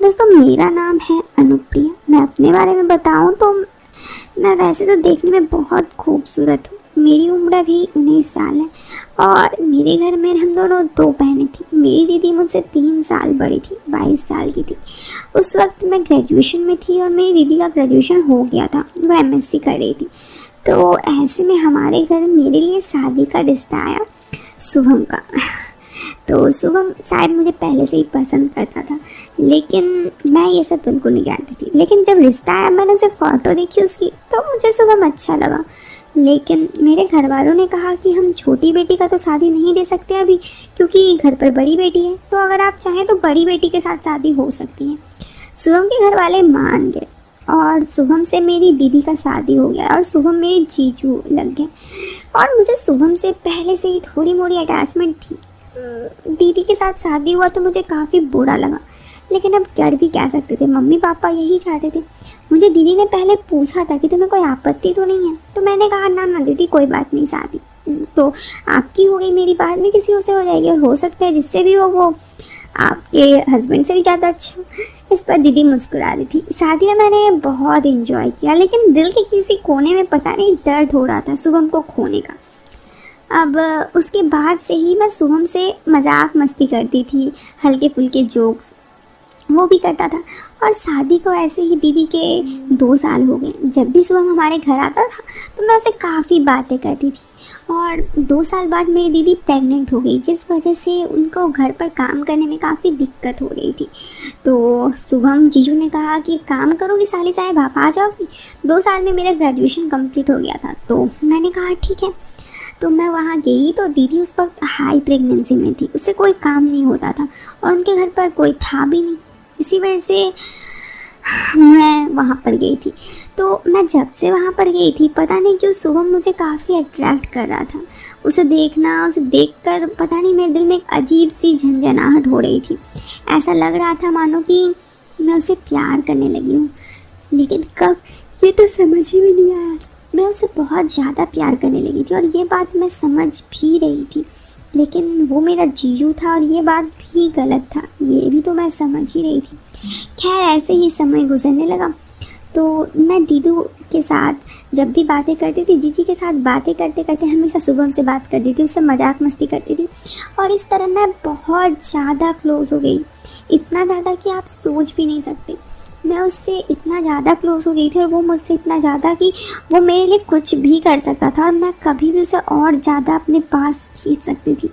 दोस्तों मेरा नाम है अनुप्रिया। मैं अपने बारे में बताऊं तो मैं वैसे तो देखने में बहुत खूबसूरत हूँ। मेरी उम्र भी 19 साल है और मेरे घर में हम दोनों 2 बहनें थी। मेरी दीदी मुझसे 3 साल बड़ी थी, 22 साल की थी। उस वक्त मैं ग्रेजुएशन में थी और मेरी दीदी का ग्रेजुएशन हो गया था, वो MSc कर रही थी। तो ऐसे में हमारे घर मेरे लिए शादी का रिश्ता आया शुभम का। तो शुभम शायद मुझे पहले से ही पसंद करता था, लेकिन मैं ये सब बिल्कुल नहीं जानती थी। लेकिन जब रिश्ता आया, मैंने उसे फ़ोटो देखी उसकी, तो मुझे शुभम अच्छा लगा। लेकिन मेरे घर वालों ने कहा कि हम छोटी बेटी का तो शादी नहीं दे सकते अभी, क्योंकि घर पर बड़ी बेटी है। तो अगर आप चाहें तो बड़ी बेटी के साथ शादी हो सकती है। शुभम के घर वाले मान गए और शुभम से मेरी दीदी का शादी हो गया और शुभम मेरे जीजू लग गए। और मुझे शुभम से पहले से ही थोड़ी मोड़ी अटैचमेंट थी। दीदी के साथ शादी हुआ तो मुझे काफ़ी बुरा लगा, लेकिन अब कर भी क्या सकते थे, मम्मी पापा यही चाहते थे। मुझे दीदी ने पहले पूछा था कि तुम्हें कोई आपत्ति तो नहीं है, तो मैंने कहा ना ना दीदी कोई बात नहीं, शादी तो आपकी हो गई, मेरी बाद में किसी और से हो जाएगी, और हो सकता है जिससे भी हो वो आपके हस्बैंड से भी ज़्यादा अच्छा। इस पर दीदी मुस्कुरा रही थी। शादी में मैंने बहुत इंजॉय किया, लेकिन दिल के किसी कोने में पता नहीं दर्द हो रहा था शुभम को खोने का। अब उसके बाद से ही मैं शुभम से मजाक मस्ती करती थी, हल्के फुल्के जोक्स वो भी करता था। और शादी को ऐसे ही दीदी के 2 साल हो गए। जब भी शुभम हमारे घर आता था तो मैं उससे काफ़ी बातें करती थी। और 2 साल बाद मेरी दीदी प्रेग्नेंट हो गई, जिस वजह से उनको घर पर काम करने में काफ़ी दिक्कत हो रही थी। तो शुभम जीजू ने कहा कि काम करोगी साली साहब, आप आ जाओगी। 2 साल में मेरा ग्रेजुएशन कंप्लीट हो गया था, तो मैंने कहा ठीक है। तो मैं वहाँ गई तो दीदी उस वक्त हाई प्रेगनेंसी में थी, उससे कोई काम नहीं होता था और उनके घर पर कोई था भी नहीं। इसी वजह से मैं वहाँ पर गई थी। तो मैं जब से वहाँ पर गई थी, पता नहीं क्यों शुभम मुझे काफ़ी अट्रैक्ट कर रहा था। उसे देखना, उसे देखकर पता नहीं मेरे दिल में एक अजीब सी झंझनाहट हो रही थी। ऐसा लग रहा था मानो कि मैं उसे प्यार करने लगी हूँ। लेकिन कब, ये तो समझ ही में नहीं आया। मैं उसे बहुत ज़्यादा प्यार करने लगी थी और ये बात मैं समझ भी रही थी, लेकिन वो मेरा जीजू था और ये बात भी गलत था, ये भी तो मैं समझ ही रही थी। खैर ऐसे ही समय गुजरने लगा। तो मैं दीदू के साथ जब भी बातें करती थी, जीजी के साथ बातें करते करते हमेशा शुभम से बात करती थी, उससे मजाक मस्ती करती थी। और इस तरह मैं बहुत ज़्यादा क्लोज़ हो गई, इतना ज़्यादा कि आप सोच भी नहीं सकते। मैं उससे इतना ज़्यादा क्लोज़ हो गई थी और वो मुझसे इतना ज़्यादा कि वो मेरे लिए कुछ भी कर सकता था और मैं कभी भी उसे और ज़्यादा अपने पास खींच सकती थी।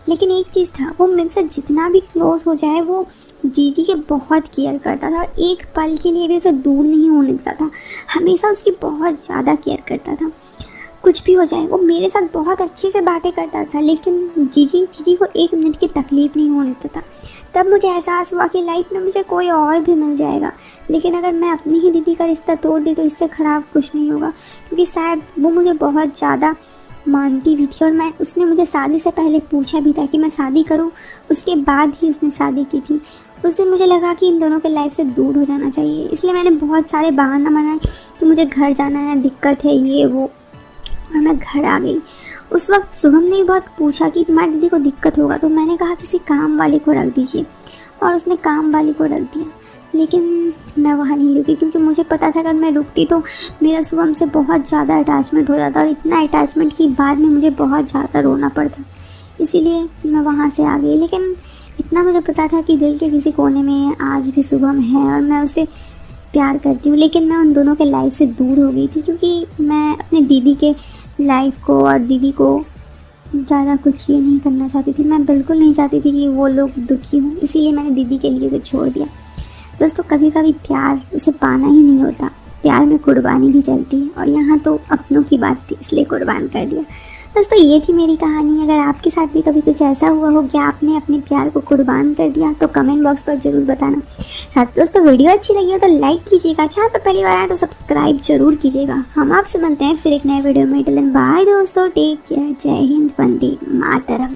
लेकिन एक चीज़ था, वो मुझसे जितना भी क्लोज़ हो जाए वो जीजी के बहुत केयर करता था और एक पल के लिए भी उसे दूर नहीं होने देता था। हमेशा उसकी बहुत ज़्यादा केयर करता था। कुछ भी हो जाए वो मेरे साथ बहुत अच्छे से बातें करता था, लेकिन जीजी को 1 मिनट की तकलीफ़ नहीं होने देता था। तब मुझे एहसास हुआ कि लाइफ में मुझे कोई और भी मिल जाएगा, लेकिन अगर मैं अपनी ही दीदी का रिश्ता तोड़ दी तो इससे ख़राब कुछ नहीं होगा, क्योंकि शायद वो मुझे बहुत ज़्यादा मानती भी थी। और उसने मुझे शादी से पहले पूछा भी था कि मैं शादी करूं, उसके बाद ही उसने शादी की थी। उस दिन मुझे लगा कि इन दोनों के लाइफ से दूर हो जाना चाहिए, इसलिए मैंने बहुत सारे बहाना बनाए कि मुझे घर जाना है, दिक्कत है, ये वो, और मैं घर आ गई। उस वक्त शुभम ने बहुत पूछा कि तुम्हारी दीदी को दिक्कत होगा, तो मैंने कहा किसी काम वाले को रख दीजिए, और उसने काम वाले को रख दिया। लेकिन मैं वहाँ नहीं रुकी, क्योंकि मुझे पता था कि अगर मैं रुकती तो मेरा शुभम से बहुत ज़्यादा अटैचमेंट हो जाता और इतना अटैचमेंट की बाद में मुझे बहुत ज़्यादा रोना पड़ता। इसीलिए मैं वहाँ से आ गई। लेकिन इतना मुझे पता था कि दिल के किसी कोने में आज भी शुभम है और मैं उसे प्यार करती हूँ। लेकिन मैं उन दोनों के लाइफ से दूर हो गई थी, क्योंकि मैं अपनी दीदी के लाइफ को और दीदी को ज़्यादा कुछ ये नहीं करना चाहती थी। मैं बिल्कुल नहीं चाहती थी कि वो लोग दुखी हों, इसीलिए मैंने दीदी के लिए उसे छोड़ दिया। दोस्तों कभी कभी प्यार उसे पाना ही नहीं होता, प्यार में कुर्बानी भी चलती है, और यहाँ तो अपनों की बात थी इसलिए कुर्बान कर दिया। दोस्तों ये थी मेरी कहानी। अगर आपके साथ भी कभी कुछ ऐसा हुआ हो कि आपने अपने प्यार को कुर्बान कर दिया तो कमेंट बॉक्स पर ज़रूर बताना। साथ दोस्तों वीडियो अच्छी लगी हो तो लाइक कीजिएगा, चैनल पर पहली बार आए तो सब्सक्राइब जरूर कीजिएगा। हम आपसे मिलते हैं फिर एक नए वीडियो में। टिल देन बाय दोस्तों, टेक केयर, जय हिंद, वंदे मातरम।